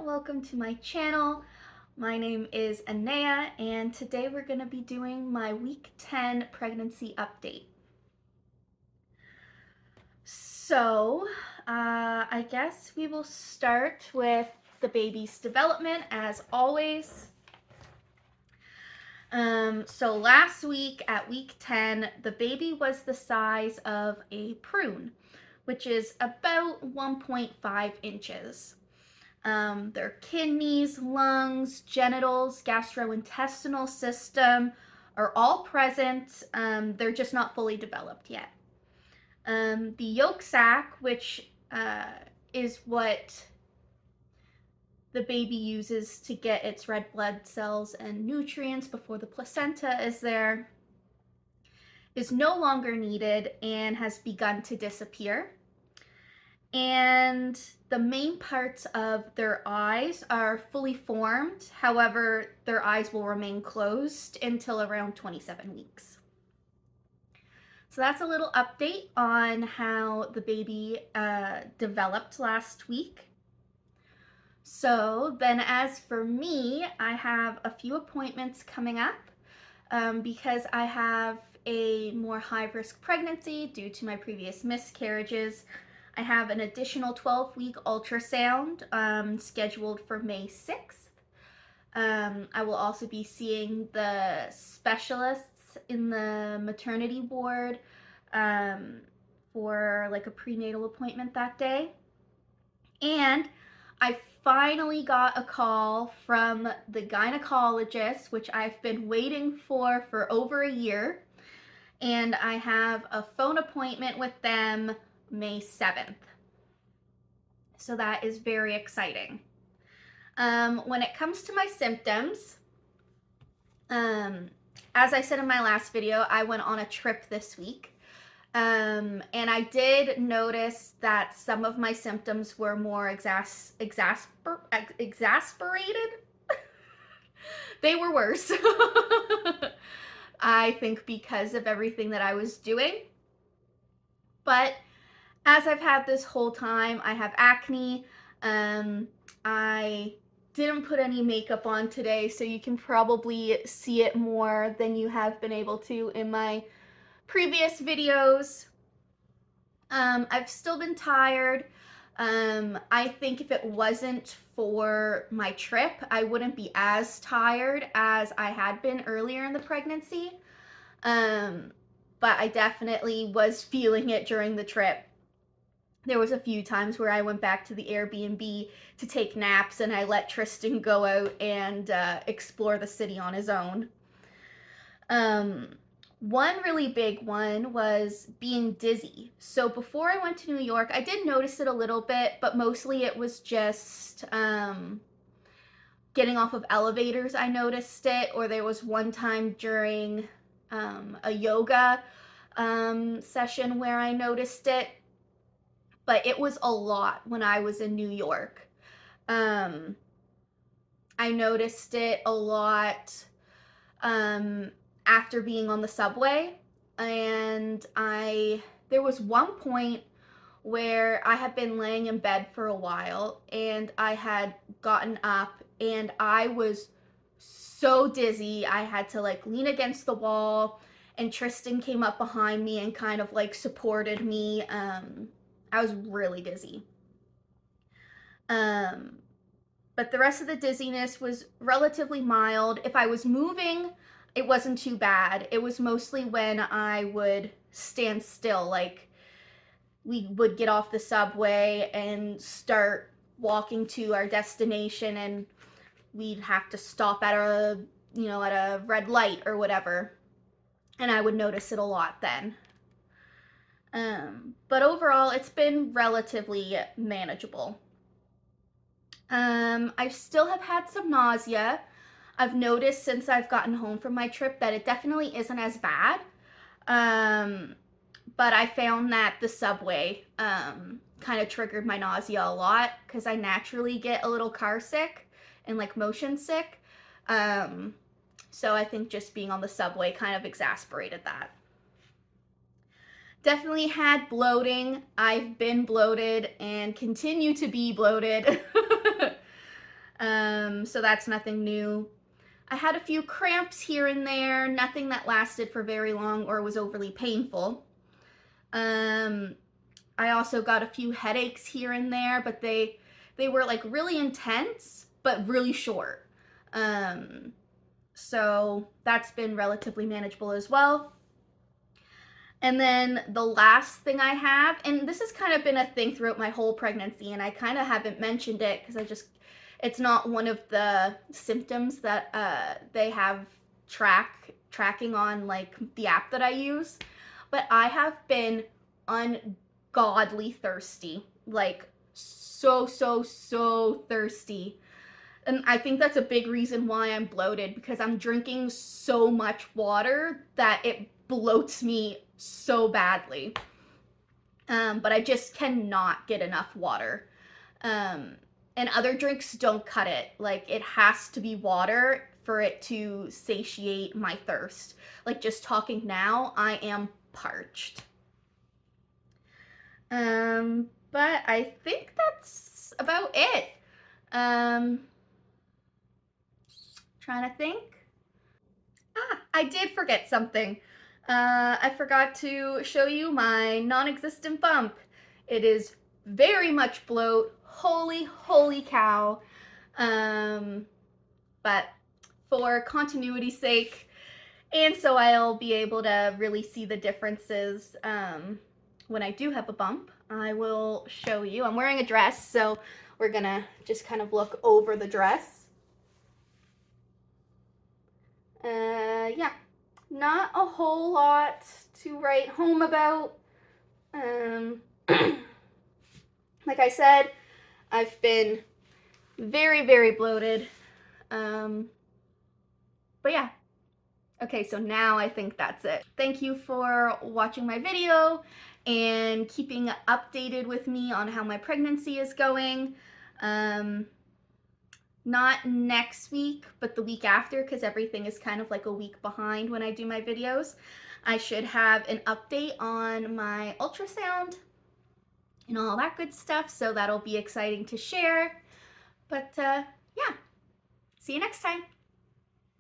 welcome to my channel. My name is Anea, and today we're going to be doing my week 10 pregnancy update. So, I guess we will start with the baby's development as always. So last week at week 10, the baby was the size of a prune, which is about 1.5 inches. Their kidneys, lungs, genitals, gastrointestinal system are all present. They're just not fully developed yet. The yolk sac, which is what the baby uses to get its red blood cells and nutrients before the placenta is there, is no longer needed and has begun to disappear. And the main parts of their eyes are fully formed. However, their eyes will remain closed until around 27 weeks. So that's a little update on how the baby developed last week. So then as for me, I have a few appointments coming up because I have a more high-risk pregnancy due to my previous miscarriages. I have an additional 12-week ultrasound scheduled for May 6th. I will also be seeing the specialists in the maternity ward for like a prenatal appointment that day. And I finally got a call from the gynecologist, which I've been waiting for over a year. And I have a phone appointment with them May 7th. So that is very exciting. When it comes to my symptoms, as I said in my last video, I went on a trip this week. And I did notice that some of my symptoms were more exasperated. They were worse. I think because of everything that I was doing. But as I've had this whole time, I have acne. I didn't put any makeup on today, so you can probably see it more than you have been able to in my previous videos. I've still been tired. I think if it wasn't for my trip, I wouldn't be as tired as I had been earlier in the pregnancy. But I definitely was feeling it during the trip. There was a few times where I went back to the Airbnb to take naps and I let Tristan go out and explore the city on his own. One really big one was being dizzy. So before I went to New York, I did notice it a little bit, but mostly it was just getting off of elevators, I noticed it, or there was one time during a yoga session where I noticed it. But it was a lot when I was in New York. I noticed it a lot after being on the subway, and there was one point where I had been laying in bed for a while and I had gotten up and I was so dizzy. I had to like lean against the wall, and Tristan came up behind me and kind of like supported me. I was really dizzy. But the rest of the dizziness was relatively mild. If I was moving, it wasn't too bad. It was mostly when I would stand still, like we would get off the subway and start walking to our destination and we'd have to stop at a red light or whatever. And I would notice it a lot then. But overall, it's been relatively manageable. I still have had some nausea. I've noticed since I've gotten home from my trip that it definitely isn't as bad. But I found that the subway kind of triggered my nausea a lot because I naturally get a little car sick and like motion sick. So I think just being on the subway kind of exasperated that. Definitely had bloating. I've been bloated and continue to be bloated. So that's nothing new. I had a few cramps here and there, nothing that lasted for very long or was overly painful. I also got a few headaches here and there, but they were like really intense, but really short. So that's been relatively manageable as well. And then the last thing I have, and this has kind of been a thing throughout my whole pregnancy, and I kind of haven't mentioned it because it's not one of the symptoms that they have tracking on like the app that I use. But I have been ungodly thirsty, like so thirsty. And I think that's a big reason why I'm bloated, because I'm drinking so much water that it bloats me so badly. But I just cannot get enough water. And other drinks don't cut it. Like, it has to be water for it to satiate my thirst. Like, just talking now, I am parched. But I think that's about it. Trying to think. I did forget something. I forgot to show you my non-existent bump. It is very much bloat. Holy cow. But for continuity's sake, and so I'll be able to really see the differences when I do have a bump, I will show you. I'm wearing a dress, so we're gonna just kind of look over the dress. Yeah, not a whole lot to write home about. Like I said, I've been very bloated. But yeah. Okay, so now I think that's it. Thank you for watching my video and keeping updated with me on how my pregnancy is going. Not next week, but the week after, because everything is kind of like a week behind when I do my videos. I should have an update on my ultrasound and all that good stuff, so that'll be exciting to share. But yeah, see you next time.